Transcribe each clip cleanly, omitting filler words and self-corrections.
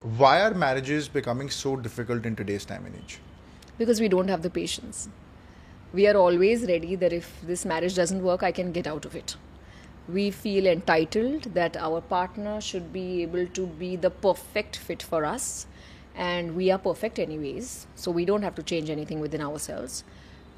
Why are marriages becoming so difficult in today's time and age? Because we don't have the patience. We are always ready that if this marriage doesn't work, I can get out of it. We feel entitled that our partner should be able to be the perfect fit for us, and we are perfect anyways, so we don't have to change anything within ourselves.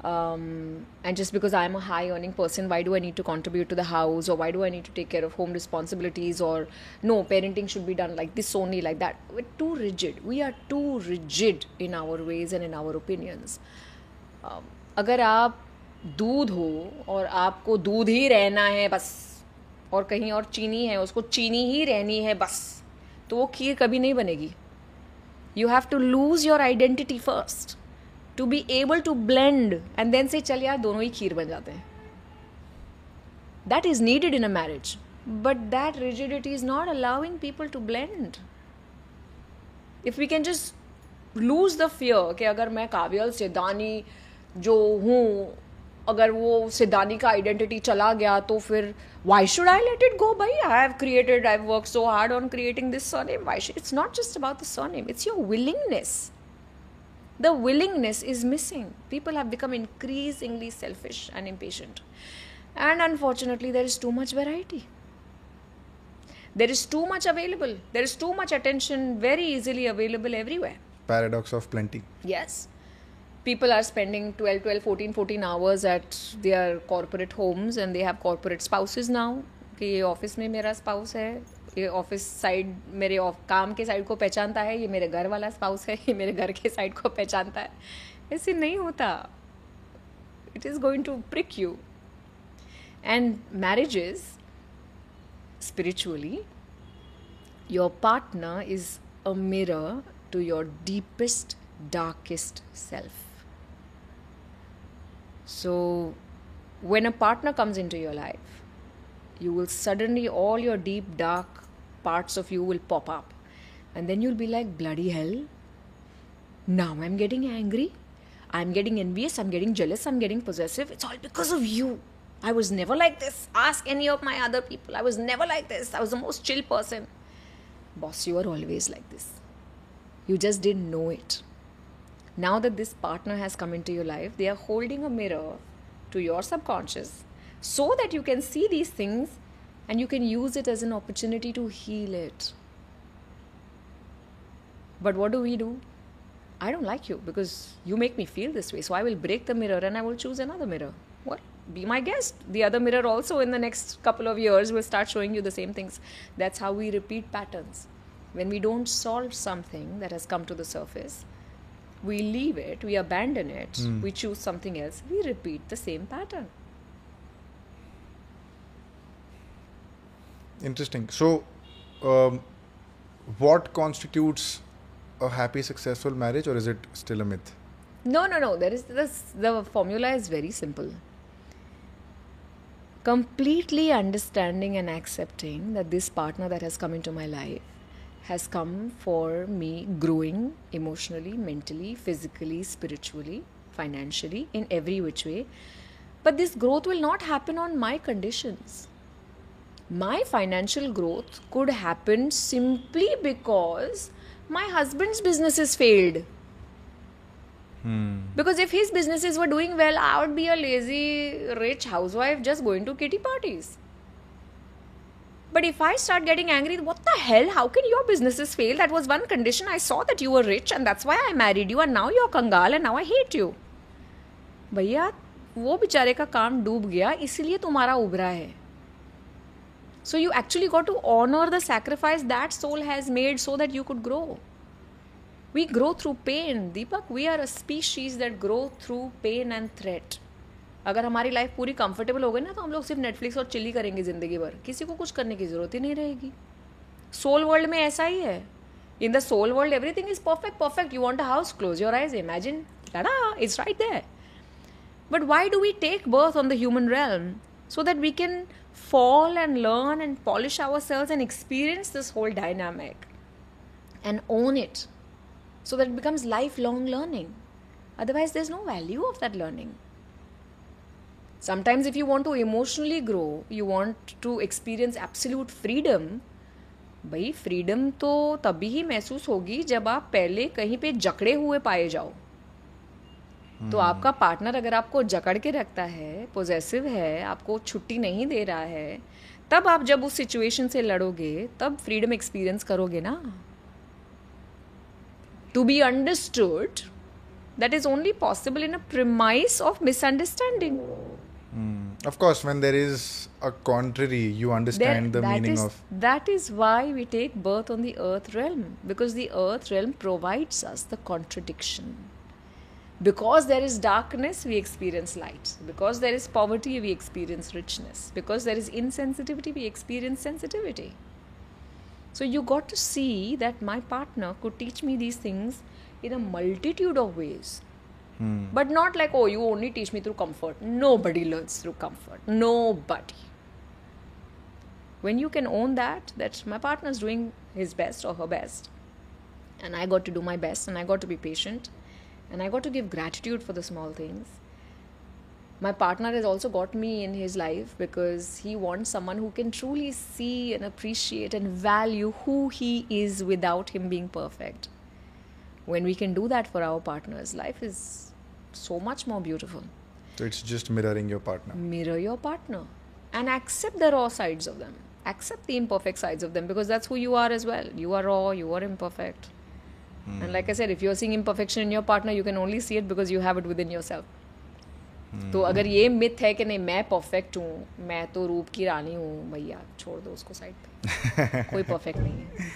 And just because I'm a high earning person, why do I need to contribute to the house, or why do I need to take care of home responsibilities, or no, parenting should be done like this only, like that? We're too rigid. We are too rigid in our ways and in our opinions. अगर आप दूध हो और आपको दूध ही रहना है बस, और कहीं और चीनी है, उसको चीनी ही रहनी है बस, तो वो खीर कभी नहीं बनेगी. You have to lose your identity first to be able to blend and then say चल यार दोनों ही खीर बन जाते हैं. That is needed in a marriage, but that rigidity is not allowing people to blend. If we can just lose the fear कि अगर मैं काव्यल सिद्धानी जो हूँ, अगर वो सिद्धानी का आइडेंटिटी चला गया तो फिर why should I let it go? भाई, I've worked so hard on creating this surname. It's not just about the surname, it's your willingness. The willingness is missing. People have become increasingly selfish and impatient. And unfortunately, there is too much variety. There is too much available. There is too much attention very easily available everywhere. Paradox of plenty. Yes. People are spending 14 hours at their corporate homes, and they have corporate spouses now. कि ये office में मेरा spouse है, ये office side मेरे काम के side को पहचानता है, ये मेरे घर वाला स्पाउस है, ये मेरे घर के साइड को पहचानता है. ऐसे नहीं होता. It is going to prick you. And marriages, spiritually, your partner is a mirror to your deepest, darkest self. So, when a partner comes into your life, you will suddenly, all your deep, dark parts of you will pop up. And then you'll be like, bloody hell, now I'm getting angry, I'm getting envious, I'm getting jealous, I'm getting possessive. It's all because of you. I was never like this. Ask any of my other people. I was never like this. I was the most chill person. Boss, you are always like this. You just didn't know it. Now that this partner has come into your life, they are holding a mirror to your subconscious so that you can see these things and you can use it as an opportunity to heal it. But what do? I don't like you because you make me feel this way. So I will break the mirror and I will choose another mirror. What? Be my guest. The other mirror also in the next couple of years will start showing you the same things. That's how we repeat patterns. When we don't solve something that has come to the surface, we leave it, we abandon it, we choose something else, we repeat the same pattern. Interesting. So, what constitutes a happy, successful marriage, or is it still a myth? No. There is this. The formula is very simple. Completely understanding and accepting that this partner that has come into my life has come for me growing emotionally, mentally, physically, spiritually, financially, in every which way. But this growth will not happen on my conditions. My financial growth could happen simply because my husband's businesses failed. Because if his businesses were doing well, I would be a lazy, rich housewife just going to kitty parties. But if I start getting angry, what the hell? How can your businesses fail? That was one condition. I saw that you were rich and that's why I married you, and now you're कंगाल and now I hate you. भैया, वो बेचारे का काम डूब गया, इसीलिए तुम्हारा उभरा है. So you actually got to honor the sacrifice that soul has made so that you could grow. We grow through pain. Deepak, we are a species that grow through pain and threat. अगर हमारी life पूरी comfortable हो गई ना, तो हम लोग सिर्फ नेटफ्लिक्स और चिली करेंगे ज़िंदगी भर. किसी को कुछ करने की ज़रूरत ही नहीं रहेगी. सोल वर्ल्ड में ऐसा ही है. In the soul world everything is perfect. You want a house, close your eyes, imagine, tada, it's right there. But why do we take birth on the human realm? So that we can fall and learn and polish ourselves and experience this whole dynamic and own it, so that it becomes lifelong learning. Otherwise, there's no value of that learning. Sometimes if you want to emotionally grow, you want to experience absolute freedom, भाई freedom तो तभी ही महसूस होगी जब आप पहले कहीं पे जकड़े हुए पाए जाओ. तो आपका पार्टनर अगर आपको जकड़ के रखता है, पोजेसिव है, आपको छुट्टी नहीं दे रहा है, तब आप जब उस सिचुएशन से लड़ोगे तब फ्रीडम एक्सपीरियंस करोगे ना. To be understood, that is only possible in a premise of misunderstanding. Of course, when there is a contrary, you understand the meaning of. That is why we take birth on the earth realm, because the earth realm provides us the contradiction. Because there is darkness, we experience light. Because there is poverty, we experience richness. Because there is insensitivity, we experience sensitivity. So you got to see that my partner could teach me these things in a multitude of ways. But not like, oh, you only teach me through comfort. Nobody learns through comfort. Nobody. When you can own that my partner is doing his best or her best, and I got to do my best, and I got to be patient, and I got to give gratitude for the small things. My partner has also got me in his life because he wants someone who can truly see and appreciate and value who he is without him being perfect. When we can do that for our partners, life is so much more beautiful. So it's just mirroring your partner. Mirror your partner and accept the raw sides of them. Accept the imperfect sides of them, because that's who you are as well. You are raw, you are imperfect. And like I said, if you're seeing imperfection in your partner, you can only see it because you have it within yourself. तो अगर ये myth है कि नहीं मैं perfect हूँ, मैं तो रूप की रानी हूँ, भैया छोड़ दो उसको साइड पे. कोई परफेक्ट नहीं है.